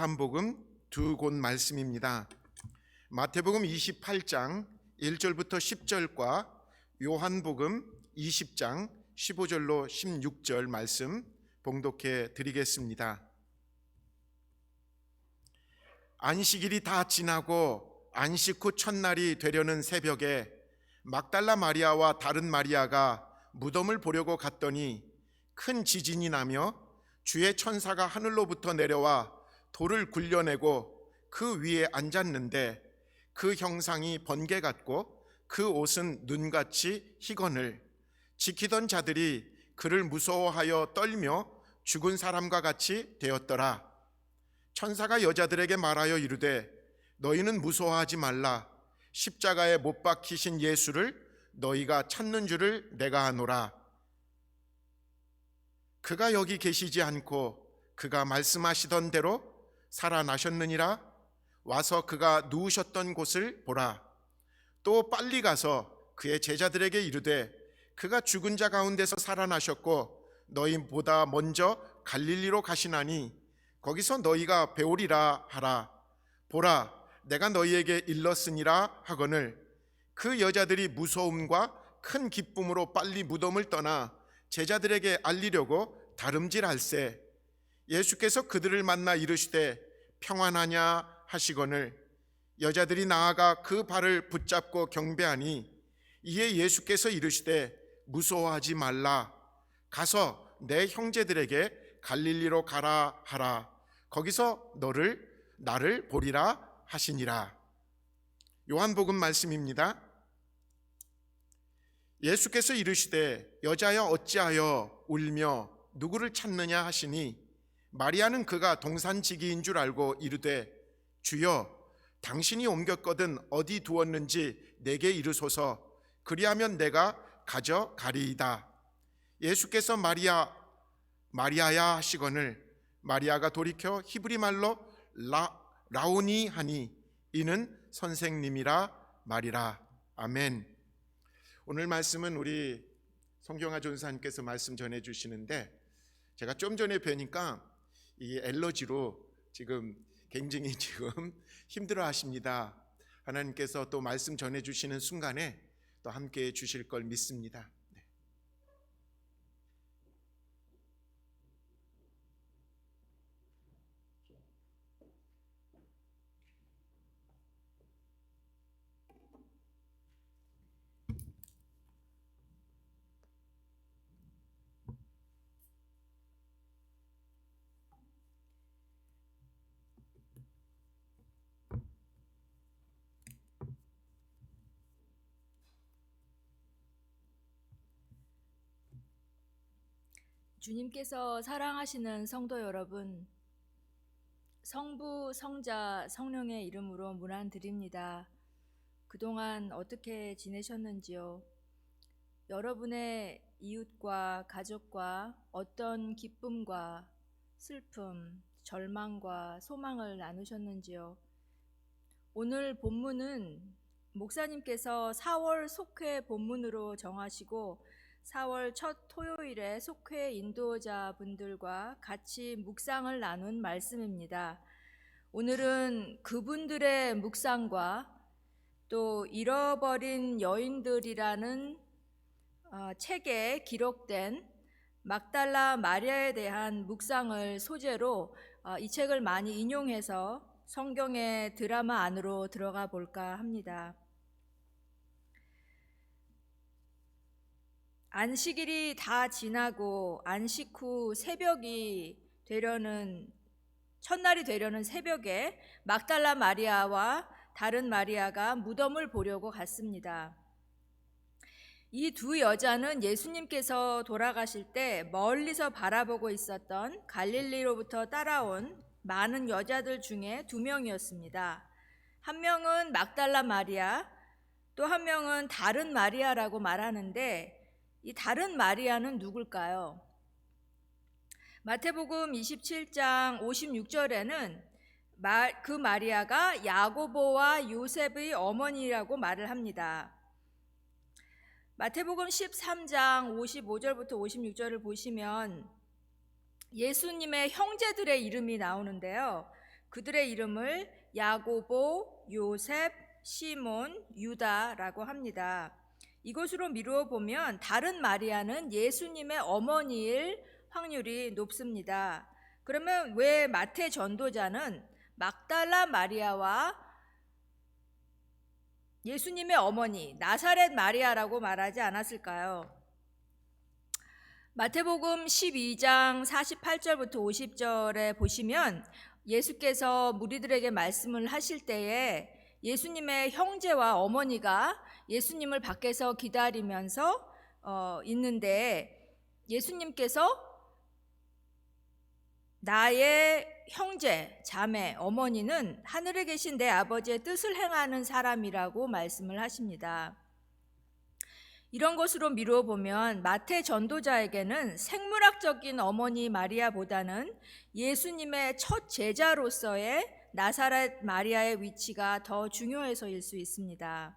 요한복음 두 곳 말씀입니다. 마태복음 28장 1절부터 10절과 요한복음 20장 15절로 16절 말씀 봉독해 드리겠습니다. 안식일이 다 지나고 안식 후 첫날이 되려는 새벽에 막달라 마리아와 다른 마리아가 무덤을 보려고 갔더니 큰 지진이 나며 주의 천사가 하늘로부터 내려와 돌을 굴려내고 그 위에 앉았는데 그 형상이 번개 같고 그 옷은 눈같이 희건을 지키던 자들이 그를 무서워하여 떨며 죽은 사람과 같이 되었더라. 천사가 여자들에게 말하여 이르되 너희는 무서워하지 말라. 십자가에 못 박히신 예수를 너희가 찾는 줄을 내가 아노라. 그가 여기 계시지 않고 그가 말씀하시던 대로 살아나셨느니라. 와서 그가 누우셨던 곳을 보라. 또 빨리 가서 그의 제자들에게 이르되 그가 죽은 자 가운데서 살아나셨고 너희보다 먼저 갈릴리로 가시나니 거기서 너희가 배우리라 하라. 보라, 내가 너희에게 일렀으니라 하거늘. 그 여자들이 무서움과 큰 기쁨으로 빨리 무덤을 떠나 제자들에게 알리려고 다름질할세. 예수께서 그들을 만나 이르시되 평안하냐 하시거늘 여자들이 나아가 그 발을 붙잡고 경배하니 이에 예수께서 이르시되 무서워하지 말라. 가서 내 형제들에게 갈릴리로 가라 하라. 거기서 나를 보리라 하시니라. 요한복음 말씀입니다. 예수께서 이르시되 여자여 어찌하여 울며 누구를 찾느냐 하시니 마리아는 그가 동산지기인 줄 알고 이르되 주여 당신이 옮겼거든 어디 두었는지 내게 이르소서. 그리하면 내가 가져가리이다. 예수께서 마리아야 하시거늘 마리아가 돌이켜 히브리 말로 라오니 하니 이는 선생님이라 말이라. 아멘. 오늘 말씀은 우리 송경아 전사님께서 말씀 전해주시는데 제가 좀 전에 뵈니까 이 엘러지로 굉장히 힘들어 하십니다. 하나님께서 또 말씀 전해주시는 순간에 또 함께 해주실 걸 믿습니다. 주님께서 사랑하시는 성도 여러분, 성부, 성자, 성령의 이름으로 문안드립니다. 그동안 어떻게 지내셨는지요? 여러분의 이웃과 가족과 어떤 기쁨과 슬픔, 절망과 소망을 나누셨는지요? 오늘 본문은 목사님께서 4월 속회 본문으로 정하시고 4월 첫 토요일에 속회 인도자분들과 같이 묵상을 나눈 말씀입니다. 오늘은 그분들의 묵상과 또 잃어버린 여인들이라는 책에 기록된 막달라 마리아에 대한 묵상을 소재로 이 책을 많이 인용해서 성경의 드라마 안으로 들어가 볼까 합니다. 안식일이 다 지나고 안식 후 새벽이 되려는 첫날이 되려는 새벽에 막달라 마리아와 다른 마리아가 무덤을 보려고 갔습니다. 이 두 여자는 예수님께서 돌아가실 때 멀리서 바라보고 있었던 갈릴리로부터 따라온 많은 여자들 중에 두 명이었습니다. 한 명은 막달라 마리아, 또 한 명은 다른 마리아라고 말하는데 이 다른 마리아는 누굴까요? 마태복음 27장 56절에는 그 마리아가 야고보와 요셉의 어머니라고 말을 합니다. 마태복음 13장 55절부터 56절을 보시면 예수님의 형제들의 이름이 나오는데요. 그들의 이름을 야고보, 요셉, 시몬, 유다라고 합니다. 이것으로 미루어 보면 다른 마리아는 예수님의 어머니일 확률이 높습니다. 그러면 왜 마태 전도자는 막달라 마리아와 예수님의 어머니 나사렛 마리아라고 말하지 않았을까요? 마태복음 12장 48절부터 50절에 보시면 예수께서 무리들에게 말씀을 하실 때에 예수님의 형제와 어머니가 예수님을 밖에서 기다리면서 있는데 예수님께서 나의 형제, 자매, 어머니는 하늘에 계신 내 아버지의 뜻을 행하는 사람이라고 말씀을 하십니다. 이런 것으로 미루어 보면 마태 전도자에게는 생물학적인 어머니 마리아보다는 예수님의 첫 제자로서의 나사렛 마리아의 위치가 더 중요해서일 수 있습니다.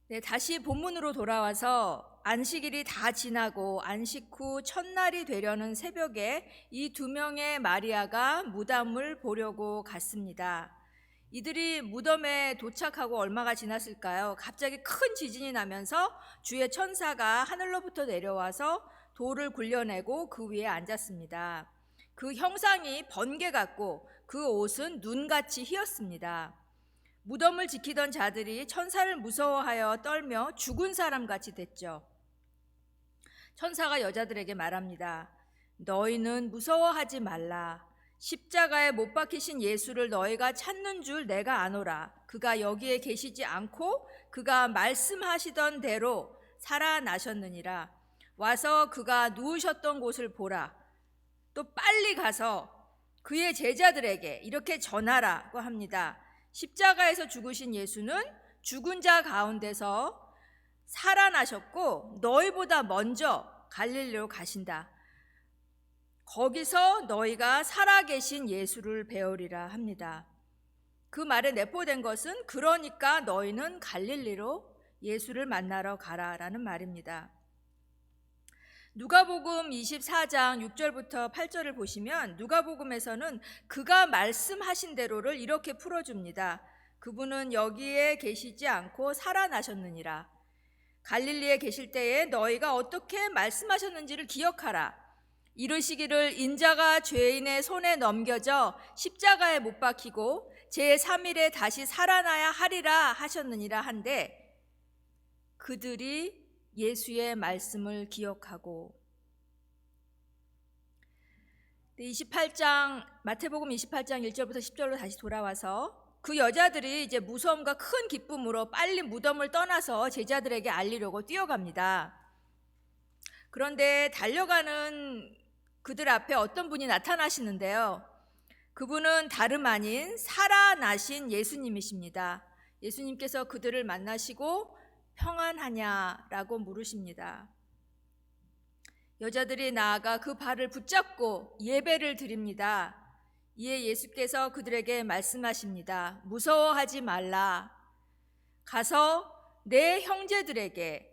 네, 다시 본문으로 돌아와서 안식일이 다 지나고 안식 후 첫날이 되려는 새벽에 이 두 명의 마리아가 무덤을 보려고 갔습니다. 이들이 무덤에 도착하고 얼마가 지났을까요? 갑자기 큰 지진이 나면서 주의 천사가 하늘로부터 내려와서 돌을 굴려내고 그 위에 앉았습니다. 그 형상이 번개 같고 그 옷은 눈같이 희었습니다. 무덤을 지키던 자들이 천사를 무서워하여 떨며 죽은 사람같이 됐죠. 천사가 여자들에게 말합니다. 너희는 무서워하지 말라. 십자가에 못 박히신 예수를 너희가 찾는 줄 내가 아노라. 그가 여기에 계시지 않고 그가 말씀하시던 대로 살아나셨느니라. 와서 그가 누우셨던 곳을 보라. 또 빨리 가서 그의 제자들에게 이렇게 전하라고 합니다. 십자가에서 죽으신 예수는 죽은 자 가운데서 살아나셨고 너희보다 먼저 갈릴리로 가신다. 거기서 너희가 살아계신 예수를 배우리라 합니다. 그 말에 내포된 것은 그러니까 너희는 갈릴리로 예수를 만나러 가라라는 말입니다. 누가복음 24장 6절부터 8절을 보시면 누가복음에서는 그가 말씀하신 대로를 이렇게 풀어줍니다. 그분은 여기에 계시지 않고 살아나셨느니라. 갈릴리에 계실 때에 너희가 어떻게 말씀하셨는지를 기억하라. 이르시기를 인자가 죄인의 손에 넘겨져 십자가에 못 박히고 제3일에 다시 살아나야 하리라 하셨느니라 한데 그들이 예수의 말씀을 기억하고 28장 마태복음 28장 1절부터 10절로 다시 돌아와서 그 여자들이 이제 무서움과 큰 기쁨으로 빨리 무덤을 떠나서 제자들에게 알리려고 뛰어갑니다. 그런데 달려가는 그들 앞에 어떤 분이 나타나시는데요. 그분은 다름 아닌 살아나신 예수님이십니다. 예수님께서 그들을 만나시고 평안하냐라고 물으십니다. 여자들이 나아가 그 발을 붙잡고 예배를 드립니다. 이에 예수께서 그들에게 말씀하십니다. 무서워하지 말라. 가서 내 형제들에게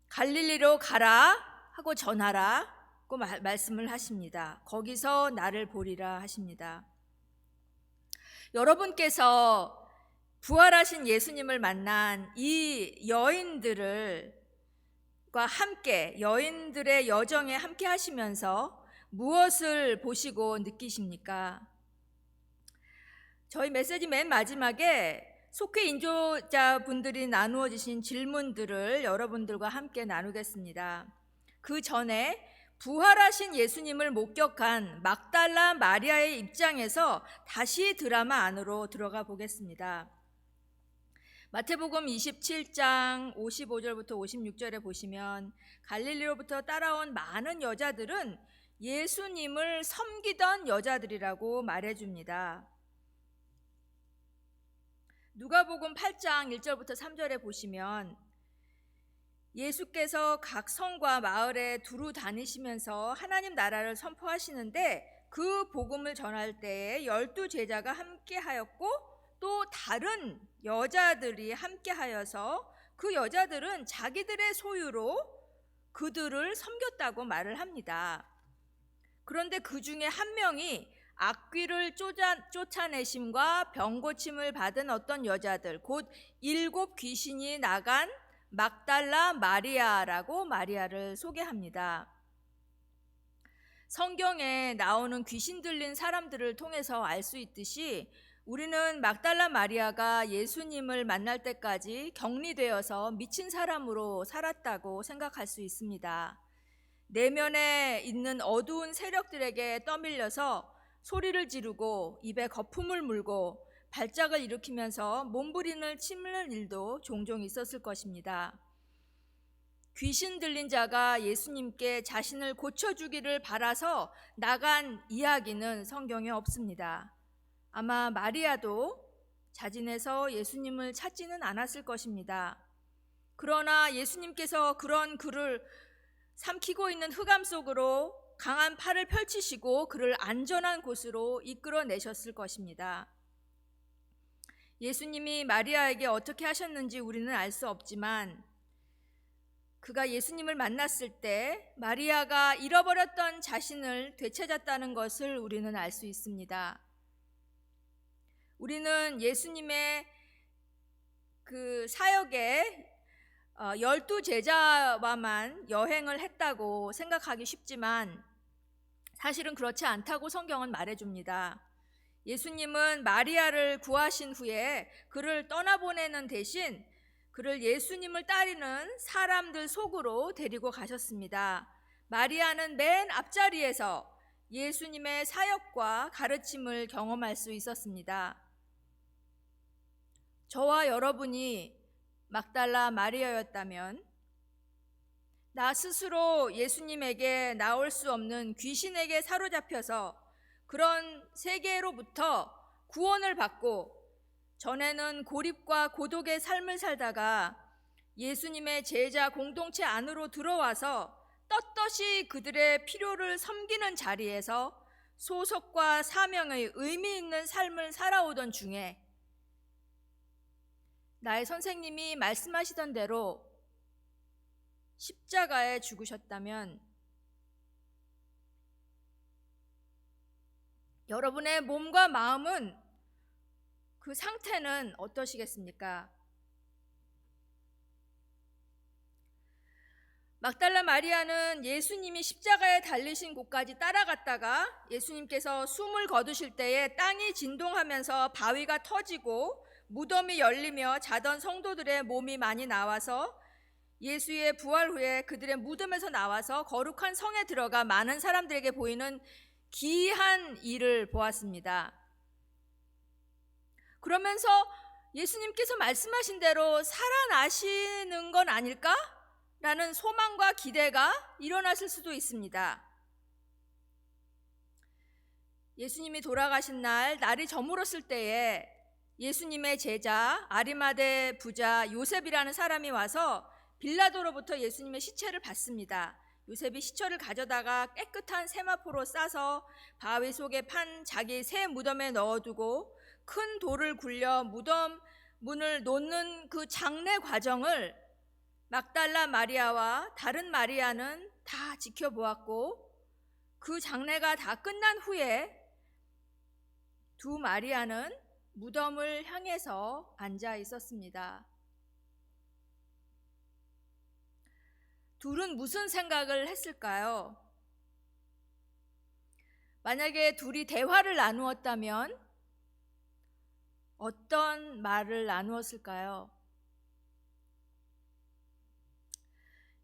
갈릴리로 가라 하고 전하라고 말씀을 하십니다. 거기서 나를 보리라 하십니다. 여러분께서 부활하신 예수님을 만난 이 여인들과 함께 여인들의 여정에 함께 하시면서 무엇을 보시고 느끼십니까? 저희 메시지 맨 마지막에 속회 인도자분들이 나누어 주신 질문들을 여러분들과 함께 나누겠습니다. 그 전에 부활하신 예수님을 목격한 막달라 마리아의 입장에서 다시 드라마 안으로 들어가 보겠습니다. 마태복음 27장 55절부터 56절에 보시면 갈릴리로부터 따라온 많은 여자들은 예수님을 섬기던 여자들이라고 말해줍니다. 누가복음 8장 1절부터 3절에 보시면 예수께서 각 성과 마을에 두루 다니시면서 하나님 나라를 선포하시는데 그 복음을 전할 때에 12 제자가 함께하였고 또 다른 여자들이 함께하여서 그 여자들은 자기들의 소유로 그들을 섬겼다고 말을 합니다. 그런데 그 중에 한 명이 악귀를 쫓아내심과 병고침을 받은 어떤 여자들, 곧 7 귀신이 나간 막달라 마리아라고 마리아를 소개합니다. 성경에 나오는 귀신 들린 사람들을 통해서 알 수 있듯이 우리는 막달라 마리아가 예수님을 만날 때까지 격리되어서 미친 사람으로 살았다고 생각할 수 있습니다. 내면에 있는 어두운 세력들에게 떠밀려서 소리를 지르고 입에 거품을 물고 발작을 일으키면서 몸부림을 치는 일도 종종 있었을 것입니다. 귀신 들린 자가 예수님께 자신을 고쳐주기를 바라서 나간 이야기는 성경에 없습니다. 아마 마리아도 자진해서 예수님을 찾지는 않았을 것입니다. 그러나 예수님께서 그런 그를 삼키고 있는 흑암 속으로 강한 팔을 펼치시고 그를 안전한 곳으로 이끌어내셨을 것입니다. 예수님이 마리아에게 어떻게 하셨는지 우리는 알 수 없지만 그가 예수님을 만났을 때 마리아가 잃어버렸던 자신을 되찾았다는 것을 우리는 알 수 있습니다. 우리는 예수님의 그 사역에 12 제자와만 여행을 했다고 생각하기 쉽지만 사실은 그렇지 않다고 성경은 말해줍니다. 예수님은 마리아를 구하신 후에 그를 떠나보내는 대신 그를 예수님을 따르는 사람들 속으로 데리고 가셨습니다. 마리아는 맨 앞자리에서 예수님의 사역과 가르침을 경험할 수 있었습니다. 저와 여러분이 막달라 마리아였다면 나 스스로 예수님에게 나올 수 없는 귀신에게 사로잡혀서 그런 세계로부터 구원을 받고 전에는 고립과 고독의 삶을 살다가 예수님의 제자 공동체 안으로 들어와서 떳떳이 그들의 필요를 섬기는 자리에서 소속과 사명의 의미 있는 삶을 살아오던 중에 나의 선생님이 말씀하시던 대로 십자가에 죽으셨다면 여러분의 몸과 마음은 그 상태는 어떠시겠습니까? 막달라 마리아는 예수님이 십자가에 달리신 곳까지 따라갔다가 예수님께서 숨을 거두실 때에 땅이 진동하면서 바위가 터지고 무덤이 열리며 자던 성도들의 몸이 많이 나와서 예수의 부활 후에 그들의 무덤에서 나와서 거룩한 성에 들어가 많은 사람들에게 보이는 기이한 일을 보았습니다. 그러면서 예수님께서 말씀하신 대로 살아나시는 건 아닐까? 라는 소망과 기대가 일어났을 수도 있습니다. 예수님이 돌아가신 날이 저물었을 때에 예수님의 제자 아리마대 부자 요셉이라는 사람이 와서 빌라도로부터 예수님의 시체를 받습니다. 요셉이 시체를 가져다가 깨끗한 세마포로 싸서 바위 속에 판 자기 새 무덤에 넣어두고 큰 돌을 굴려 무덤 문을 놓는 그 장례 과정을 막달라 마리아와 다른 마리아는 다 지켜보았고 그 장례가 다 끝난 후에 두 마리아는 무덤을 향해서 앉아 있었습니다. 둘은 무슨 생각을 했을까요? 만약에 둘이 대화를 나누었다면 어떤 말을 나누었을까요?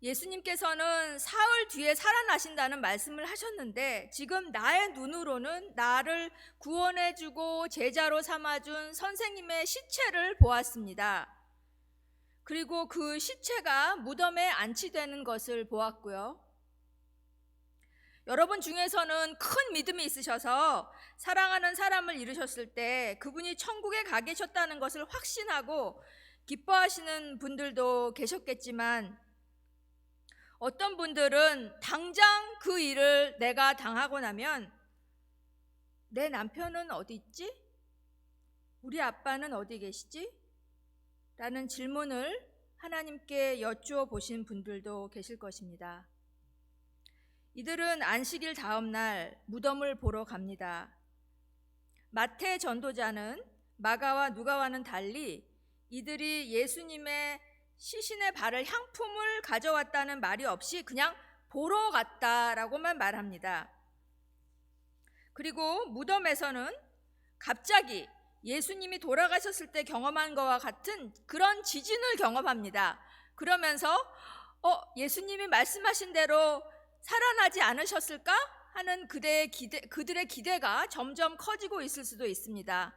예수님께서는 사흘 뒤에 살아나신다는 말씀을 하셨는데 지금 나의 눈으로는 나를 구원해주고 제자로 삼아준 선생님의 시체를 보았습니다. 그리고 그 시체가 무덤에 안치되는 것을 보았고요. 여러분 중에서는 큰 믿음이 있으셔서 사랑하는 사람을 잃으셨을 때 그분이 천국에 가 계셨다는 것을 확신하고 기뻐하시는 분들도 계셨겠지만 어떤 분들은 당장 그 일을 내가 당하고 나면 내 남편은 어디 있지? 우리 아빠는 어디 계시지? 라는 질문을 하나님께 여쭈어 보신 분들도 계실 것입니다. 이들은 안식일 다음 날 무덤을 보러 갑니다. 마태 전도자는 마가와 누가와는 달리 이들이 예수님의 시신의 발을 향품을 가져왔다는 말이 없이 그냥 보러 갔다라고만 말합니다. 그리고 무덤에서는 갑자기 예수님이 돌아가셨을 때 경험한 것과 같은 그런 지진을 경험합니다. 그러면서 예수님이 말씀하신 대로 살아나지 않으셨을까 하는 그들의 기대가 점점 커지고 있을 수도 있습니다.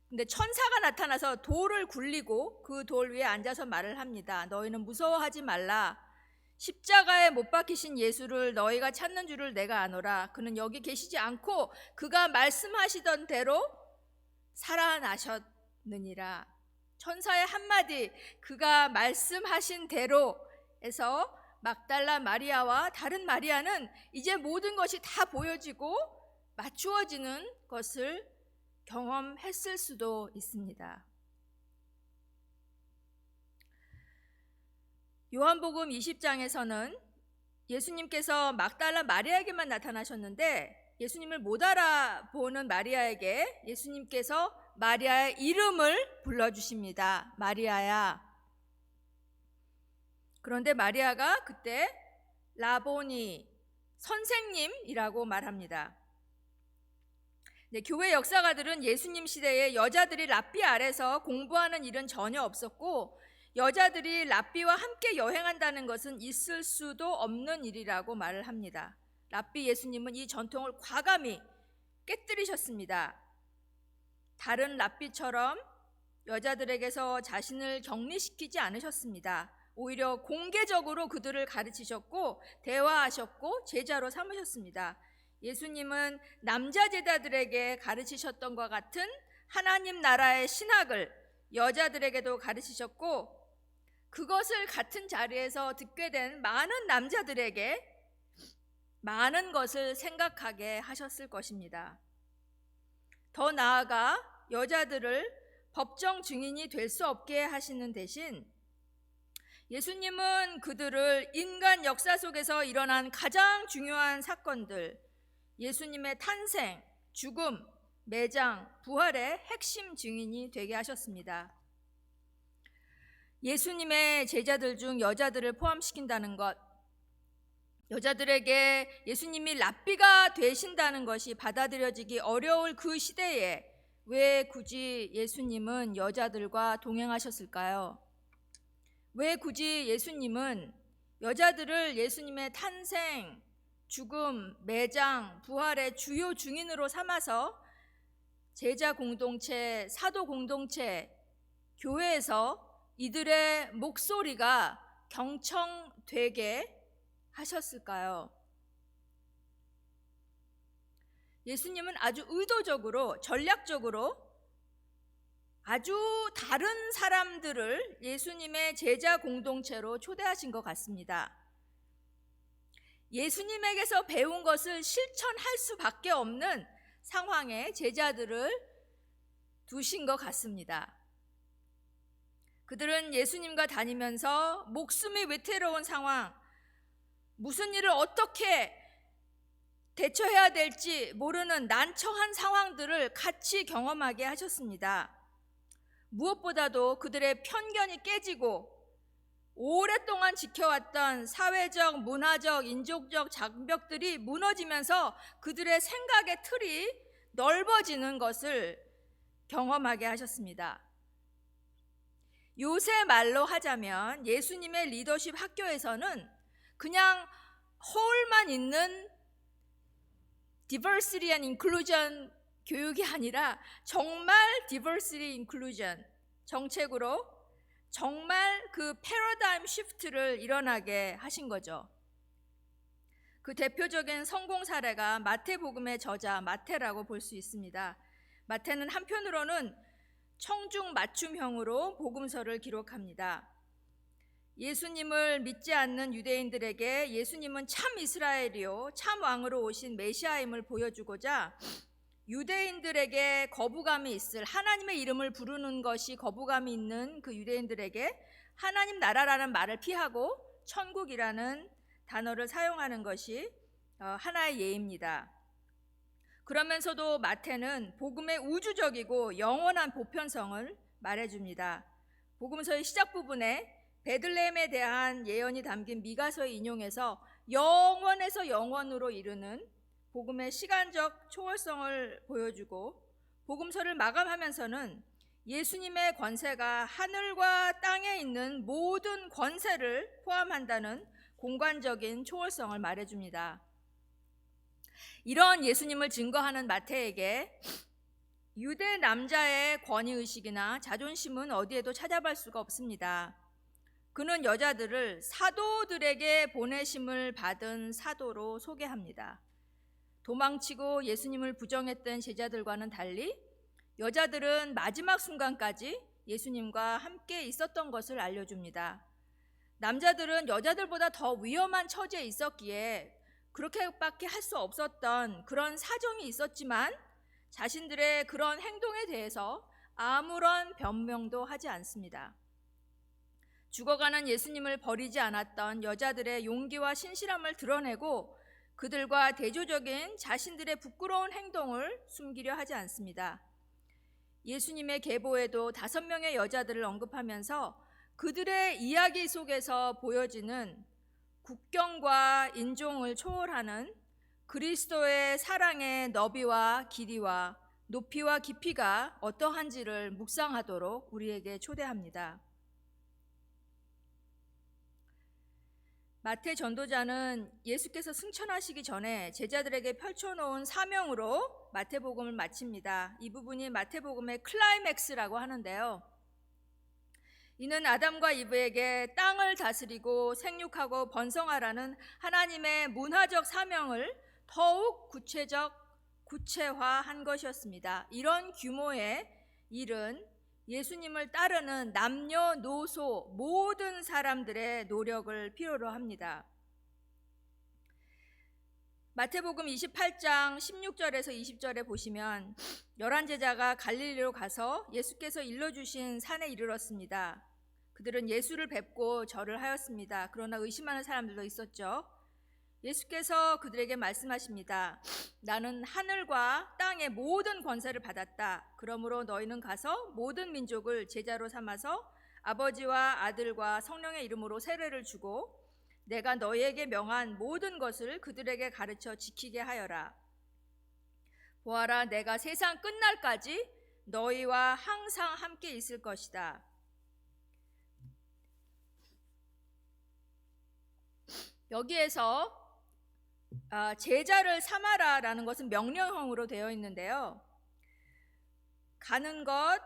근데 천사가 나타나서 돌을 굴리고 그 돌 위에 앉아서 말을 합니다. 너희는 무서워하지 말라. 십자가에 못 박히신 예수를 너희가 찾는 줄을 내가 아노라. 그는 여기 계시지 않고 그가 말씀하시던 대로 살아나셨느니라. 천사의 한마디, 그가 말씀하신 대로 해서 막달라 마리아와 다른 마리아는 이제 모든 것이 다 보여지고 맞추어지는 것을 경험했을 수도 있습니다. 요한복음 20장에서는 예수님께서 막달라 마리아에게만 나타나셨는데 예수님을 못 알아보는 마리아에게 예수님께서 마리아의 이름을 불러주십니다. 마리아야. 그런데 마리아가 그때 라보니, 선생님이라고 말합니다. 교회 역사가들은 예수님 시대에 여자들이 랍비 아래서 공부하는 일은 전혀 없었고 여자들이 랍비와 함께 여행한다는 것은 있을 수도 없는 일이라고 말을 합니다. 랍비 예수님은 이 전통을 과감히 깨뜨리셨습니다. 다른 랍비처럼 여자들에게서 자신을 격리시키지 않으셨습니다. 오히려 공개적으로 그들을 가르치셨고 대화하셨고 제자로 삼으셨습니다. 예수님은 남자 제자들에게 가르치셨던 것과 같은 하나님 나라의 신학을 여자들에게도 가르치셨고 그것을 같은 자리에서 듣게 된 많은 남자들에게 많은 것을 생각하게 하셨을 것입니다. 더 나아가 여자들을 법정 증인이 될 수 없게 하시는 대신 예수님은 그들을 인간 역사 속에서 일어난 가장 중요한 사건들, 예수님의 탄생, 죽음, 매장, 부활의 핵심 증인이 되게 하셨습니다. 예수님의 제자들 중 여자들을 포함시킨다는 것, 여자들에게 예수님이 랍비가 되신다는 것이 받아들여지기 어려울 그 시대에 왜 굳이 예수님은 여자들과 동행하셨을까요? 왜 굳이 예수님은 여자들을 예수님의 탄생, 죽음, 매장, 부활의 주요 증인으로 삼아서 제자 공동체, 사도 공동체, 교회에서 이들의 목소리가 경청되게 하셨을까요? 예수님은 아주 의도적으로, 전략적으로 아주 다른 사람들을 예수님의 제자 공동체로 초대하신 것 같습니다. 예수님에게서 배운 것을 실천할 수밖에 없는 상황에 제자들을 두신 것 같습니다. 그들은 예수님과 다니면서 목숨이 위태로운 상황, 무슨 일을 어떻게 대처해야 될지 모르는 난처한 상황들을 같이 경험하게 하셨습니다. 무엇보다도 그들의 편견이 깨지고 오랫동안 지켜왔던 사회적, 문화적, 인종적 장벽들이 무너지면서 그들의 생각의 틀이 넓어지는 것을 경험하게 하셨습니다. 요새 말로 하자면 예수님의 리더십 학교에서는 그냥 홀만 있는 diversity and inclusion 교육이 아니라 정말 diversity inclusion 정책으로 정말 그 패러다임 시프트를 일어나게 하신 거죠. 그 대표적인 성공 사례가 마태복음의 저자 마태라고 볼 수 있습니다. 마태는 한편으로는 청중 맞춤형으로 복음서를 기록합니다. 예수님을 믿지 않는 유대인들에게 예수님은 참 이스라엘이요 참 왕으로 오신 메시아임을 보여주고자 유대인들에게 거부감이 있을 하나님의 이름을 부르는 것이 거부감이 있는 그 유대인들에게 하나님 나라라는 말을 피하고 천국이라는 단어를 사용하는 것이 하나의 예입니다. 그러면서도 마태는 복음의 우주적이고 영원한 보편성을 말해줍니다. 복음서의 시작 부분에 베들레헴에 대한 예언이 담긴 미가서의 인용에서 영원에서 영원으로 이르는 복음의 시간적 초월성을 보여주고, 복음서를 마감하면서는 예수님의 권세가 하늘과 땅에 있는 모든 권세를 포함한다는 공간적인 초월성을 말해줍니다. 이런 예수님을 증거하는 마태에게 유대 남자의 권위의식이나 자존심은 어디에도 찾아볼 수가 없습니다. 그는 여자들을 사도들에게 보내심을 받은 사도로 소개합니다. 도망치고 예수님을 부정했던 제자들과는 달리 여자들은 마지막 순간까지 예수님과 함께 있었던 것을 알려줍니다. 남자들은 여자들보다 더 위험한 처지에 있었기에 그렇게밖에 할 수 없었던 그런 사정이 있었지만 자신들의 그런 행동에 대해서 아무런 변명도 하지 않습니다. 죽어가는 예수님을 버리지 않았던 여자들의 용기와 신실함을 드러내고 그들과 대조적인 자신들의 부끄러운 행동을 숨기려 하지 않습니다. 예수님의 계보에도 5명의 여자들을 언급하면서 그들의 이야기 속에서 보여지는 국경과 인종을 초월하는 그리스도의 사랑의 너비와 길이와 높이와 깊이가 어떠한지를 묵상하도록 우리에게 초대합니다. 마태 전도자는 예수께서 승천하시기 전에 제자들에게 펼쳐놓은 사명으로 마태복음을 마칩니다. 이 부분이 마태복음의 클라이맥스라고 하는데요. 이는 아담과 이브에게 땅을 다스리고 생육하고 번성하라는 하나님의 문화적 사명을 더욱 구체화한 것이었습니다. 이런 규모의 일은 예수님을 따르는 남녀노소 모든 사람들의 노력을 필요로 합니다. 마태복음 28장 16절에서 20절에 보시면 11제자가 갈릴리로 가서 예수께서 일러주신 산에 이르렀습니다. 그들은 예수를 뵙고 절을 하였습니다. 그러나 의심하는 사람들도 있었죠. 예수께서 그들에게 말씀하십니다. 나는 하늘과 땅의 모든 권세를 받았다. 그러므로 너희는 가서 모든 민족을 제자로 삼아서 아버지와 아들과 성령의 이름으로 세례를 주고 내가 너희에게 명한 모든 것을 그들에게 가르쳐 지키게 하여라. 보아라, 내가 세상 끝날까지 너희와 항상 함께 있을 것이다. 여기에서 제자를 삼아라라는 것은 명령형으로 되어 있는데요. 가는 것,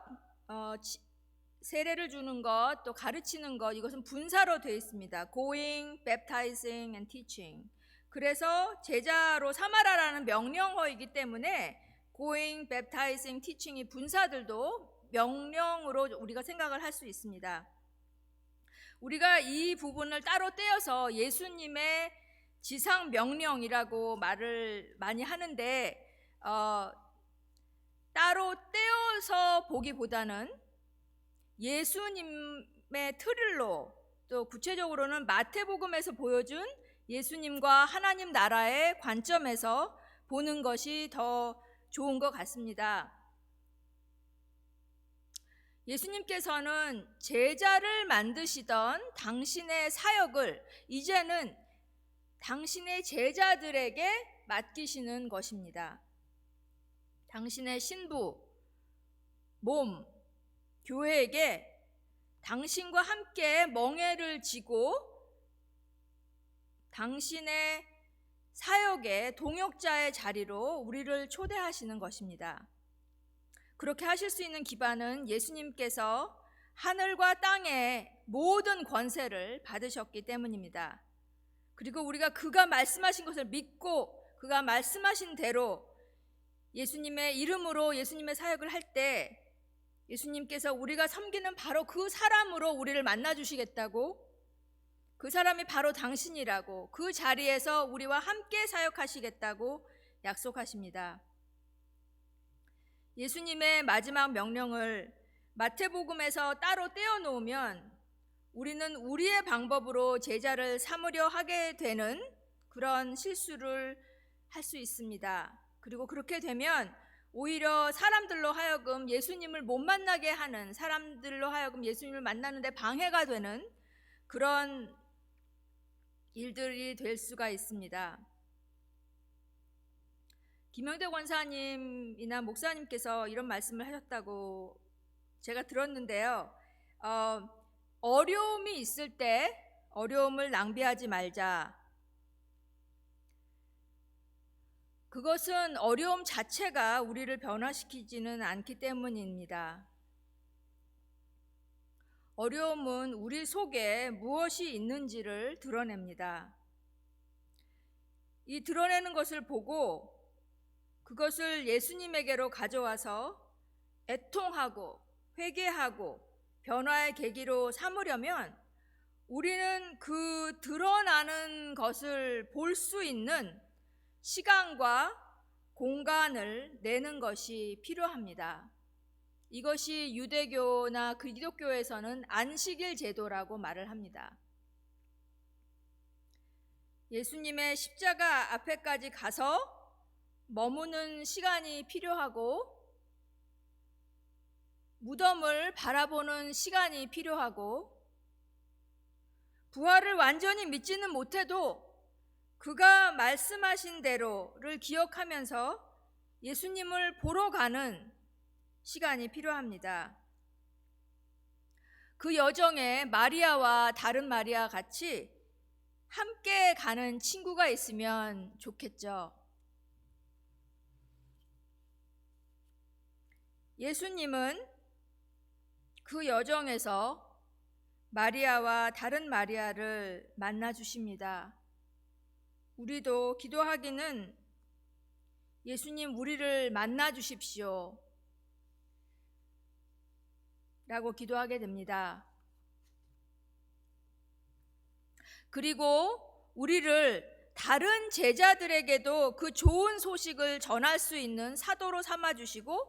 세례를 주는 것, 또 가르치는 것, 이것은 분사로 되어 있습니다. Going, baptizing and teaching. 그래서 제자로 삼아라라는 명령어이기 때문에 Going, baptizing, teaching이 분사들도 명령으로 우리가 생각을 할 수 있습니다. 우리가 이 부분을 따로 떼어서 예수님의 지상 명령이라고 말을 많이 하는데 따로 떼어서 보기보다는 예수님의 틀로, 또 구체적으로는 마태복음에서 보여준 예수님과 하나님 나라의 관점에서 보는 것이 더 좋은 것 같습니다. 예수님께서는 제자를 만드시던 당신의 사역을 이제는 당신의 제자들에게 맡기시는 것입니다. 당신의 신부, 몸, 교회에게 당신과 함께 멍에를 지고 당신의 사역의 동역자의 자리로 우리를 초대하시는 것입니다. 그렇게 하실 수 있는 기반은 예수님께서 하늘과 땅의 모든 권세를 받으셨기 때문입니다. 그리고 우리가 그가 말씀하신 것을 믿고 그가 말씀하신 대로 예수님의 이름으로 예수님의 사역을 할 때 예수님께서 우리가 섬기는 바로 그 사람으로 우리를 만나주시겠다고, 그 사람이 바로 당신이라고, 그 자리에서 우리와 함께 사역하시겠다고 약속하십니다. 예수님의 마지막 명령을 마태복음에서 따로 떼어놓으면 우리는 우리의 방법으로 제자를 삼으려 하게 되는 그런 실수를 할 수 있습니다. 그리고 그렇게 되면 오히려 사람들로 하여금 예수님을 못 만나게 하는, 사람들로 하여금 예수님을 만나는데 방해가 되는 그런 일들이 될 수가 있습니다. 김영대 권사님이나 목사님께서 이런 말씀을 하셨다고 제가 들었는데요. 어려움이 있을 때 어려움을 낭비하지 말자. 그것은 어려움 자체가 우리를 변화시키지는 않기 때문입니다. 어려움은 우리 속에 무엇이 있는지를 드러냅니다. 이 드러내는 것을 보고 그것을 예수님에게로 가져와서 애통하고 회개하고 변화의 계기로 삼으려면 우리는 그 드러나는 것을 볼 수 있는 시간과 공간을 내는 것이 필요합니다. 이것이 유대교나 기독교에서는 안식일 제도라고 말을 합니다. 예수님의 십자가 앞에까지 가서 머무는 시간이 필요하고 무덤을 바라보는 시간이 필요하고 부활을 완전히 믿지는 못해도 그가 말씀하신 대로를 기억하면서 예수님을 보러 가는 시간이 필요합니다. 그 여정에 마리아와 다른 마리아 같이 함께 가는 친구가 있으면 좋겠죠. 예수님은 그 여정에서 마리아와 다른 마리아를 만나 주십니다. 우리도 기도하기는 예수님 우리를 만나 주십시오 라고 기도하게 됩니다. 그리고 우리를 다른 제자들에게도 그 좋은 소식을 전할 수 있는 사도로 삼아 주시고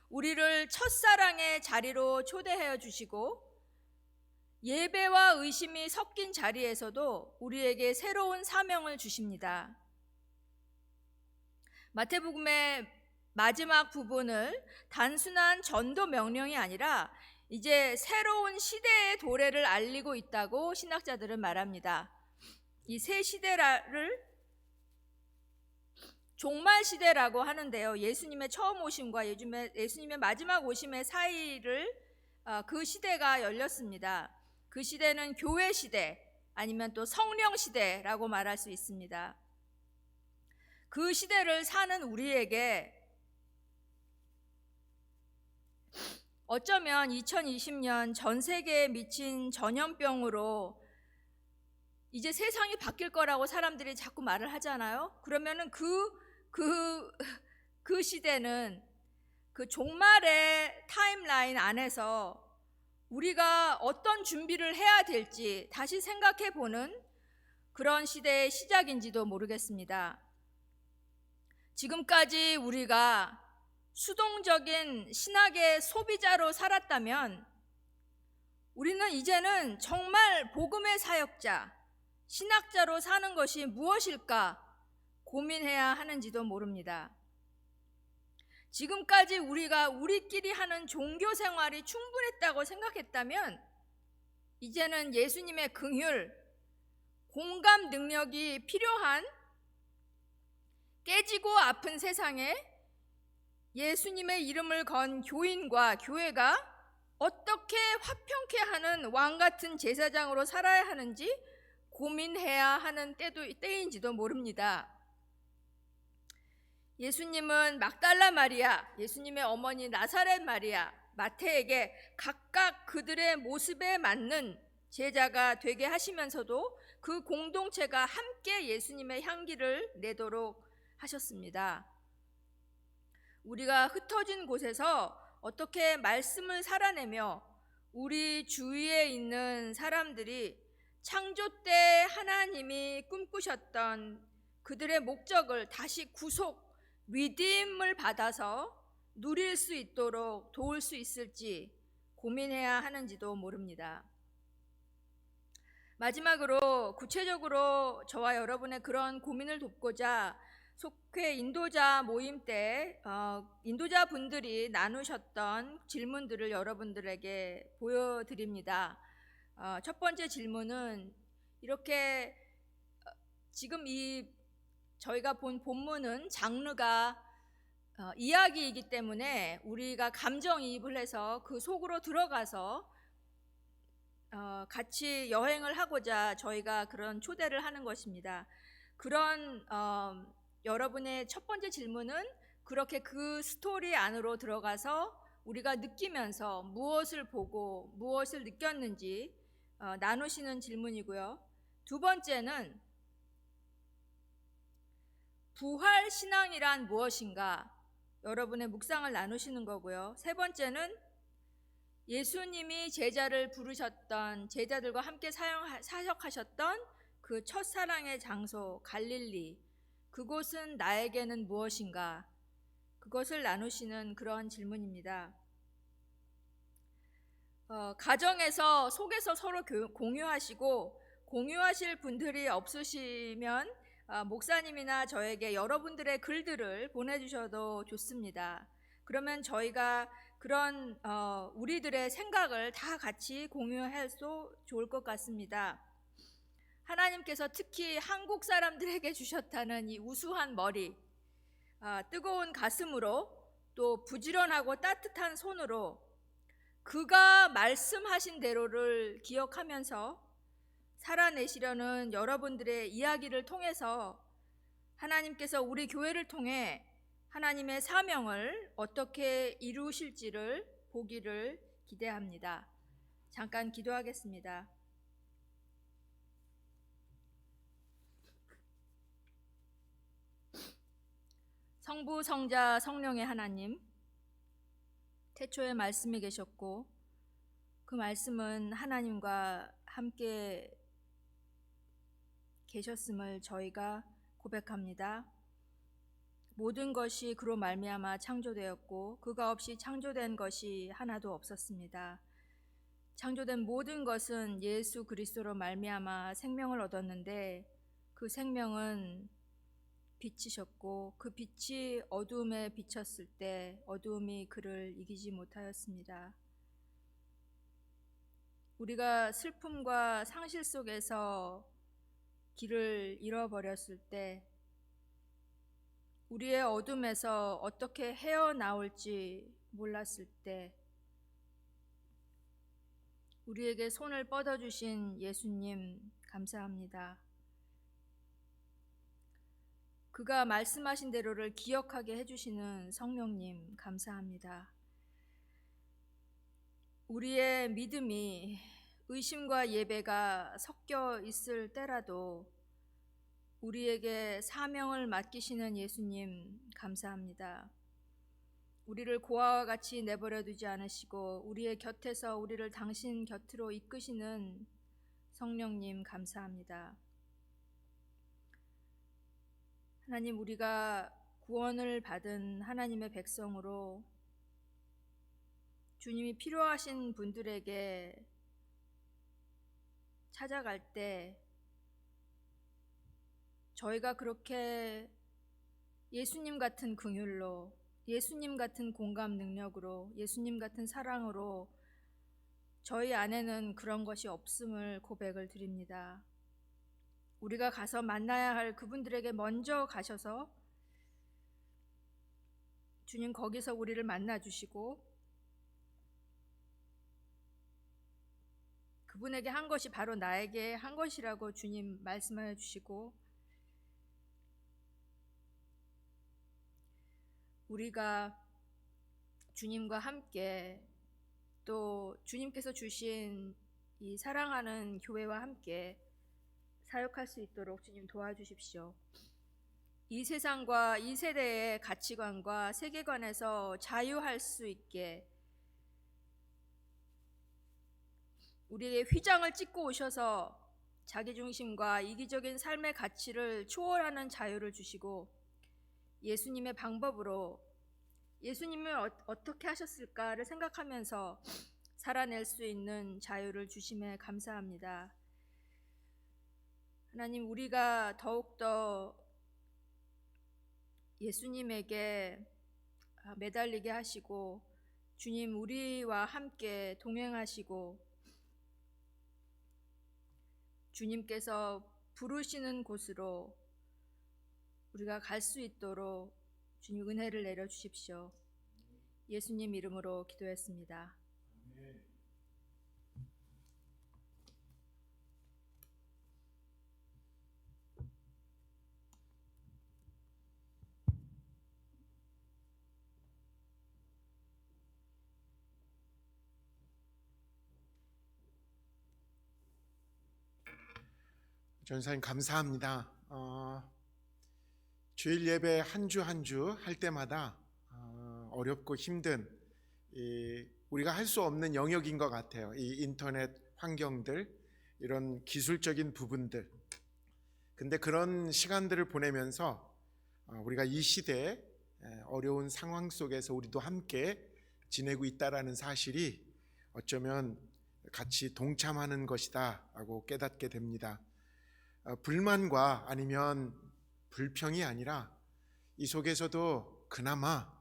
우리를 첫사랑의 자리로 초대하여 주시고 예배와 의심이 섞인 자리에서도 우리에게 새로운 사명을 주십니다. 마태복음의 마지막 부분을 단순한 전도 명령이 아니라 이제 새로운 시대의 도래를 알리고 있다고 신학자들은 말합니다. 이 새 시대를 종말 시대라고 하는데요. 예수님의 처음 오심과 예수님의 마지막 오심의 사이를 그 시대가 열렸습니다. 그 시대는 교회 시대 아니면 또 성령 시대라고 말할 수 있습니다. 그 시대를 사는 우리에게 어쩌면 2020년 전 세계에 미친 전염병으로 이제 세상이 바뀔 거라고 사람들이 자꾸 말을 하잖아요. 그러면은 그 시대는 그 종말의 타임라인 안에서 우리가 어떤 준비를 해야 될지 다시 생각해 보는 그런 시대의 시작인지도 모르겠습니다. 지금까지 우리가 수동적인 신학의 소비자로 살았다면 우리는 이제는 정말 복음의 사역자, 신학자로 사는 것이 무엇일까 고민해야 하는지도 모릅니다. 지금까지 우리가 우리끼리 하는 종교 생활이 충분했다고 생각했다면 이제는 예수님의 긍휼, 공감 능력이 필요한 깨지고 아픈 세상에 예수님의 이름을 건 교인과 교회가 어떻게 화평케 하는 왕 같은 제사장으로 살아야 하는지 고민해야 하는 때인지도 모릅니다. 예수님은 막달라 마리아, 예수님의 어머니 나사렛 마리아, 마태에게 각각 그들의 모습에 맞는 제자가 되게 하시면서도 그 공동체가 함께 예수님의 향기를 내도록 하셨습니다. 우리가 흩어진 곳에서 어떻게 말씀을 살아내며 우리 주위에 있는 사람들이 창조 때 하나님이 꿈꾸셨던 그들의 목적을 다시 구속, 리딤을 받아서 누릴 수 있도록 도울 수 있을지 고민해야 하는지도 모릅니다. 마지막으로 구체적으로 저와 여러분의 그런 고민을 돕고자 속회 인도자 모임 때 인도자 분들이 나누셨던 질문들을 여러분들에게 보여드립니다. 첫 번째 질문은 이렇게 지금 저희가 본 본문은 장르가 이야기이기 때문에 우리가 감정이입을 해서 그 속으로 들어가서 같이 여행을 하고자 저희가 그런 초대를 하는 것입니다. 그런 여러분의 첫 번째 질문은 그렇게 그 스토리 안으로 들어가서 우리가 느끼면서 무엇을 보고 무엇을 느꼈는지 나누시는 질문이고요. 두 번째는 부활 신앙이란 무엇인가 여러분의 묵상을 나누시는 거고요. 세 번째는 예수님이 제자를 부르셨던 제자들과 함께 사역하셨던 그 첫사랑의 장소 갈릴리, 그곳은 나에게는 무엇인가, 그것을 나누시는 그런 질문입니다. 가정에서 속에서 서로 공유하시고 공유하실 분들이 없으시면 목사님이나 저에게 여러분들의 글들을 보내주셔도 좋습니다. 그러면 저희가 그런 우리들의 생각을 다 같이 공유해서 좋을 것 같습니다. 하나님께서 특히 한국 사람들에게 주셨다는 이 우수한 머리, 뜨거운 가슴으로 또 부지런하고 따뜻한 손으로 그가 말씀하신 대로를 기억하면서 살아내시려는 여러분들의 이야기를 통해서 하나님께서 우리 교회를 통해 하나님의 사명을 어떻게 이루실지를 보기를 기대합니다. 잠깐 기도하겠습니다. 성부, 성자, 성령의 하나님, 태초에 말씀이 계셨고 그 말씀은 하나님과 함께 계셨음을 저희가 고백합니다. 모든 것이 그로 말미암아 창조되었고 그가 없이 창조된 것이 하나도 없었습니다. 창조된 모든 것은 예수 그리스도로 말미암아 생명을 얻었는데 그 생명은 빛이셨고 그 빛이 어두움에 비쳤을 때 어두움이 그를 이기지 못하였습니다. 우리가 슬픔과 상실 속에서 길을 잃어버렸을 때 우리의 어둠에서 어떻게 헤어나올지 몰랐을 때 우리에게 손을 뻗어주신 예수님 감사합니다. 그가 말씀하신 대로를 기억하게 해주시는 성령님 감사합니다. 우리의 믿음이 의심과 예배가 섞여 있을 때라도 우리에게 사명을 맡기시는 예수님 감사합니다. 우리를 고아와 같이 내버려 두지 않으시고 우리의 곁에서 우리를 당신 곁으로 이끄시는 성령님 감사합니다. 하나님, 우리가 구원을 받은 하나님의 백성으로 주님이 필요하신 분들에게 찾아갈 때 저희가 그렇게 예수님 같은 긍휼로, 예수님 같은 공감 능력으로, 예수님 같은 사랑으로 저희 안에는 그런 것이 없음을 고백을 드립니다. 우리가 가서 만나야 할 그분들에게 먼저 가셔서 주님 거기서 우리를 만나 주시고 그분에게 한 것이 바로 나에게 한 것이라고 주님 말씀하여 주시고 우리가 주님과 함께 또 주님께서 주신 이 사랑하는 교회와 함께 사역할 수 있도록 주님 도와주십시오. 이 세상과 이 세대의 가치관과 세계관에서 자유할 수 있게 우리에게 휘장을 찍고 오셔서 자기중심과 이기적인 삶의 가치를 초월하는 자유를 주시고 예수님의 방법으로 예수님을 어떻게 하셨을까를 생각하면서 살아낼 수 있는 자유를 주심에 감사합니다. 하나님, 우리가 더욱더 예수님에게 매달리게 하시고, 주님 우리와 함께 동행하시고, 주님께서 부르시는 곳으로 우리가 갈 수 있도록 주님 은혜를 내려 주십시오. 예수님 이름으로 기도했습니다. 전사님 감사합니다. 주일 예배 한 주 한 주 할 때마다 어렵고 힘든 우리가 할 수 없는 영역인 것 같아요. 이 인터넷 환경들, 이런 기술적인 부분들. 근데 그런 시간들을 보내면서 우리가 이 시대에 어려운 상황 속에서 우리도 함께 지내고 있다라는 사실이 어쩌면 같이 동참하는 것이다 라고 깨닫게 됩니다. 불만과 아니면 불평이 아니라 이 속에서도 그나마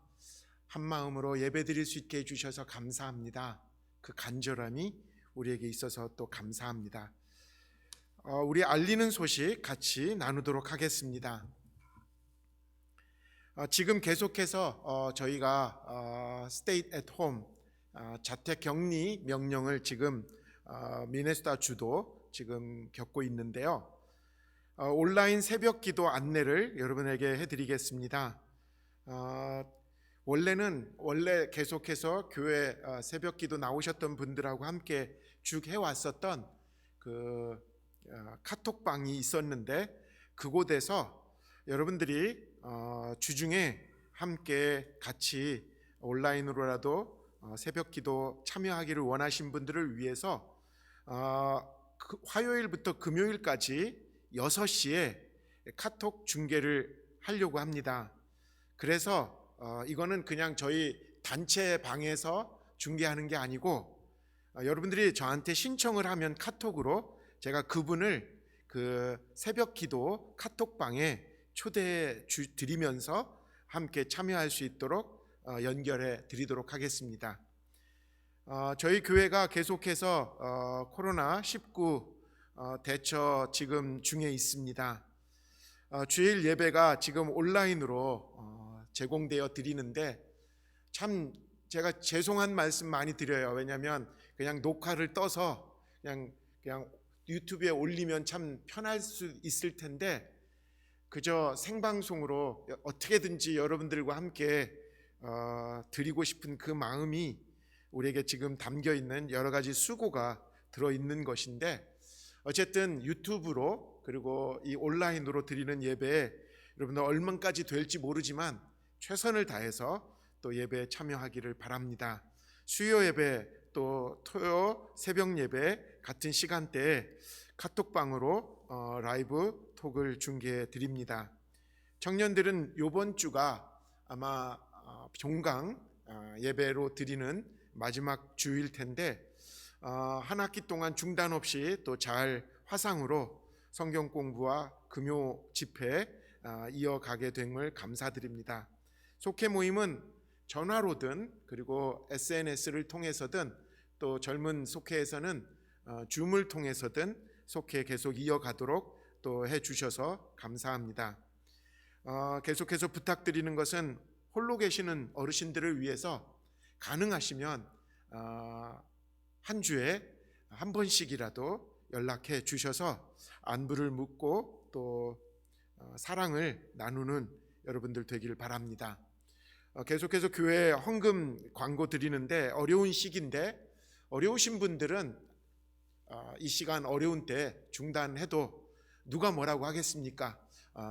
한 마음으로 예배드릴 수 있게 해주셔서 감사합니다. 그 간절함이 우리에게 있어서 또 감사합니다. 우리 알리는 소식 같이 나누도록 하겠습니다. 지금 계속해서 저희가 Stay at Home 자택 격리 명령을 지금 미네소타 주도 지금 겪고 있는데요. 온라인 새벽 기도 안내를 여러분에게 해드리겠습니다. 원래 계속해서 교회 새벽 기도 나오셨던 분들하고 함께 쭉 해왔었던 그 카톡방이 있었는데, 그곳에서 여러분들이 주중에 함께 같이 온라인으로라도 새벽 기도 참여하기를 원하신 분들을 위해서 화요일부터 금요일까지 6시에 카톡 중계를 하려고 합니다. 그래서 이거는 그냥 저희 단체 방에서 중계하는 게 아니고, 여러분들이 저한테 신청을 하면 카톡으로 제가 그분을 그 새벽 기도 카톡방에 초대해 드리면서 함께 참여할 수 있도록 연결해 드리도록 하겠습니다. 저희 교회가 계속해서 코로나19 대처 지금 중에 있습니다. 주일 예배가 지금 온라인으로 제공되어 드리는데, 참 제가 죄송한 말씀 많이 드려요. 왜냐하면 그냥 녹화를 떠서 그냥 유튜브에 올리면 참 편할 수 있을 텐데, 그저 생방송으로 어떻게든지 여러분들과 함께 드리고 싶은 그 마음이 우리에게 지금 담겨 있는 여러 가지 수고가 들어 있는 것인데, 어쨌든 유튜브로 그리고 이 온라인으로 드리는 예배에 여러분들 얼마까지 될지 모르지만 최선을 다해서 또 예배에 참여하기를 바랍니다. 수요 예배 또 토요 새벽 예배 같은 시간대에 카톡방으로 라이브 톡을 중계해 드립니다. 청년들은 이번 주가 아마 종강 예배로 드리는 마지막 주일 텐데, 한 학기 동안 중단 없이 또 잘 화상으로 성경 공부와 금요 집회 이어가게 됨을 감사드립니다. 속회 모임은 전화로든 그리고 SNS를 통해서든 또 젊은 속회에서는 줌을 통해서든 속회 계속 이어가도록 또 해주셔서 감사합니다. 계속해서 부탁드리는 것은 홀로 계시는 어르신들을 위해서 가능하시면 한 주에 한 번씩이라도 연락해 주셔서 안부를 묻고 또 사랑을 나누는 여러분들 되길 바랍니다. 계속해서 교회 헌금 광고 드리는데, 어려운 시기인데 어려우신 분들은 이 시간 어려운 때 중단해도 누가 뭐라고 하겠습니까?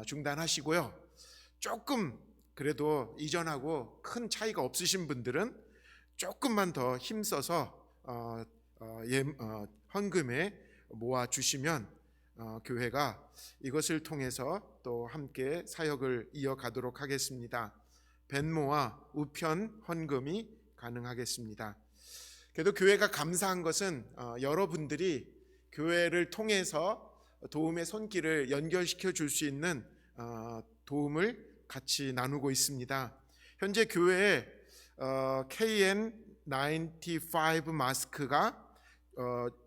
중단하시고요. 조금 그래도 이전하고 큰 차이가 없으신 분들은 조금만 더 힘써서 헌금에 모아 주시면 교회가 이것을 통해서 또 함께 사역을 이어가도록 하겠습니다. 벤모와 우편 헌금이 가능하겠습니다. 그래도 교회가 감사한 것은 여러분들이 교회를 통해서 도움의 손길을 연결시켜 줄 수 있는 도움을 같이 나누고 있습니다. 현재 교회에 KN95 마스크가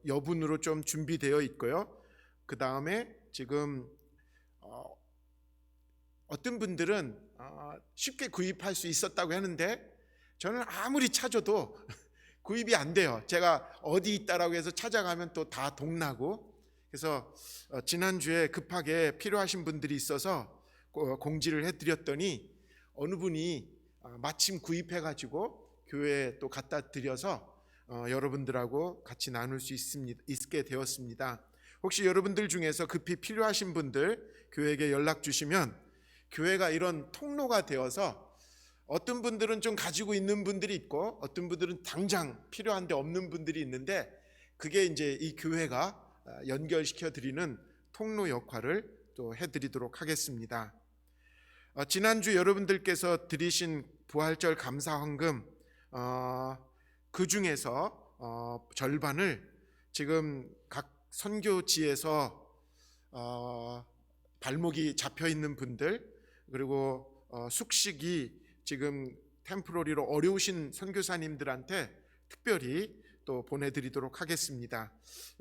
여분으로 좀 준비되어 있고요. 그 다음에 지금 어떤 분들은 쉽게 구입할 수 있었다고 하는데 저는 아무리 찾아도 구입이 안 돼요. 제가 어디 있다라고 해서 찾아가면 또 다 동나고, 그래서 지난주에 급하게 필요하신 분들이 있어서 공지를 해드렸더니 어느 분이 마침 구입해가지고 교회에 또 갖다 드려서 여러분들하고 같이 나눌 수 있게 되었습니다. 혹시 여러분들 중에서 급히 필요하신 분들 교회에게 연락 주시면 교회가 이런 통로가 되어서 어떤 분들은 좀 가지고 있는 분들이 있고 어떤 분들은 당장 필요한데 없는 분들이 있는데, 그게 이제 이 교회가 연결시켜 드리는 통로 역할을 또 해드리도록 하겠습니다. 지난주 여러분들께서 드리신 부활절 감사 헌금, 그 중에서 절반을 지금 각 선교지에서 발목이 잡혀 있는 분들, 그리고 숙식이 지금 템포러리로 어려우신 선교사님들한테 특별히 또 보내드리도록 하겠습니다.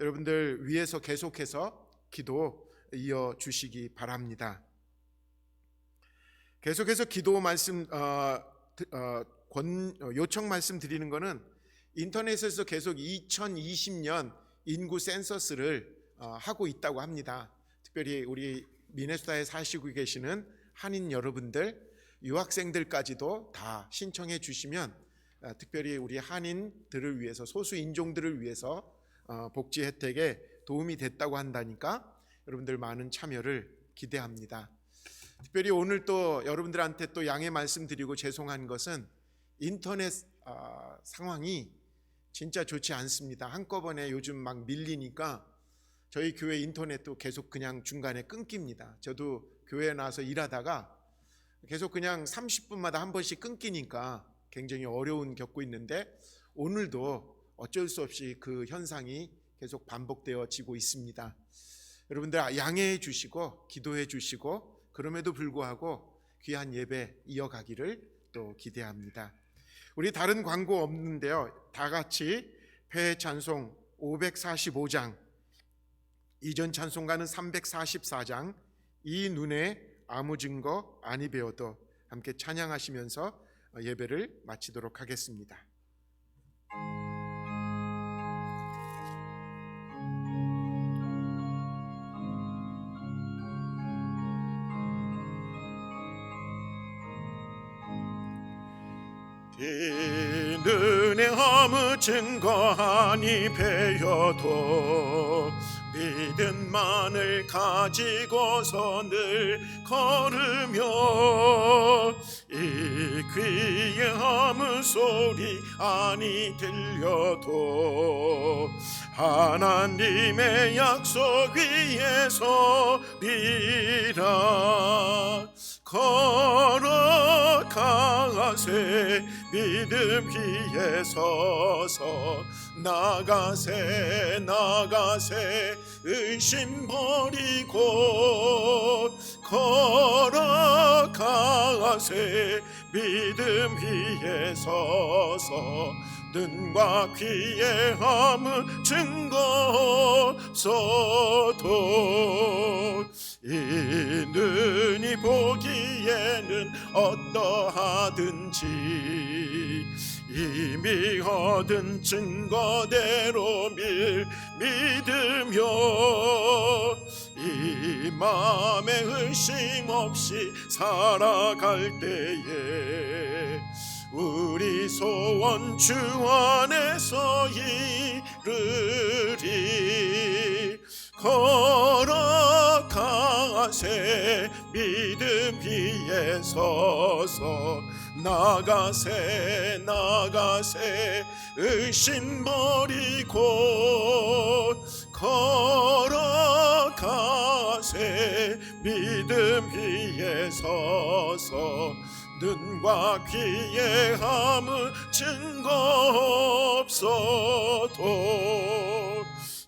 여러분들 위해서 계속해서 기도 이어주시기 바랍니다. 계속해서 기도 말씀 요청 말씀 드리는 것은 인터넷에서 계속 2020년 인구 센서스를 하고 있다고 합니다. 특별히 우리 미네소타에 사시고 계시는 한인 여러분들, 유학생들까지도 다 신청해 주시면 특별히 우리 한인들을 위해서, 소수 인종들을 위해서 복지 혜택에 도움이 됐다고 한다니까 여러분들 많은 참여를 기대합니다. 특별히 오늘 또 여러분들한테 또 양해 말씀드리고 죄송한 것은 인터넷 상황이 진짜 좋지 않습니다. 한꺼번에 요즘 막 밀리니까 저희 교회 인터넷도 계속 그냥 중간에 끊깁니다. 저도 교회에 나와서 일하다가 계속 그냥 30분마다 한 번씩 끊기니까 굉장히 어려운 겪고 있는데, 오늘도 어쩔 수 없이 그 현상이 계속 반복되어지고 있습니다. 여러분들 양해해 주시고 기도해 주시고, 그럼에도 불구하고 귀한 예배 이어가기를 또 기대합니다. 우리 다른 광고 없는데요, 다 같이 회 찬송 545장, 이전 찬송가는 344장, 이 눈에 아무 증거 아니 배워도 함께 찬양하시면서 예배를 마치도록 하겠습니다. 이 눈에 아무 증거 아니 배워도 믿음만을 가지고서 늘 걸으며, 이 귀에 아무 소리 아니 들려도 하나님의 약속 위에 서리라. 걸어가세 믿음 위에 서서, 나가세 나가세 의심 버리고, 걸어가세 믿음 위에 서서, 눈과 귀에 아무 증거 없어도 이 눈이 보기에는 어떠하든지 이미 얻은 증거대로 믿으며, 이 마음에 의심 없이 살아갈 때에 우리 소원 주 안에서 이르리. 걸어가세 믿음 위에 서서, 나가세 나가세 의심 버리고, 걸어가세 믿음 위에 서서, 눈과 귀에 아무 증거 없어도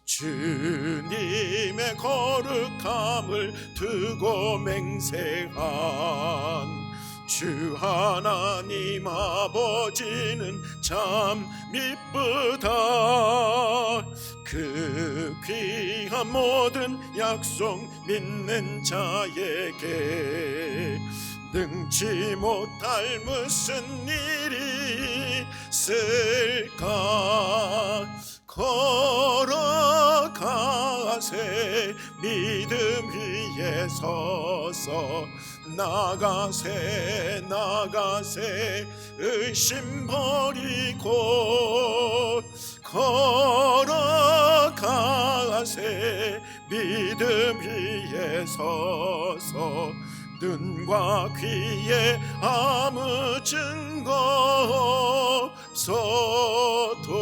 주 주님의 거룩함을 두고 맹세한 주 하나님 아버지는 참 미쁘다. 그 귀한 모든 약속 믿는 자에게 능치 못할 무슨 일이 있을까. 걸어가세 믿음 위에 서서 나가세 의심 버리고 걸어가세 믿음 위에 서서 눈과 귀에 아무 증거 없어도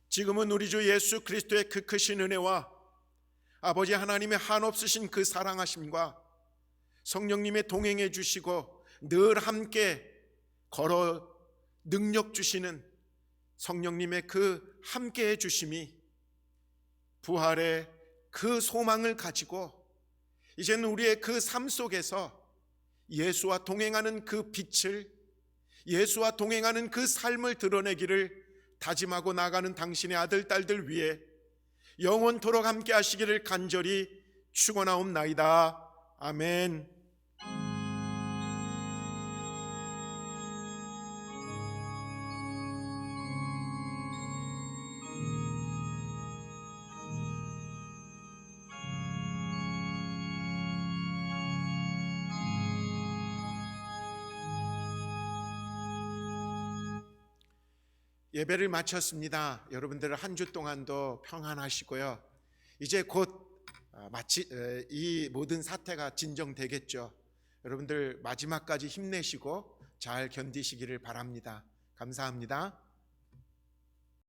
지금은 우리 주 예수 그리스도의 그 크신 은혜와 아버지 하나님의 한없으신 그 사랑하심과 성령님의 동행해 주시고 늘 함께 걸어 능력 주시는 성령님의 그 함께 해 주심이 부활의 그 소망을 가지고 이제는 우리의 그 삶 속에서 예수와 동행하는 그 빛을, 예수와 동행하는 그 삶을 드러내기를 다짐하고 나가는 당신의 아들 딸들 위해 영원토록 함께 하시기를 간절히 축원하옵나이다. 아멘. 예배를 마쳤습니다. 여러분들 한 주 동안도 평안하시고요. 이제 곧 이 모든 사태가 진정되겠죠. 여러분들 마지막까지 힘내시고 잘 견디시기를 바랍니다. 감사합니다.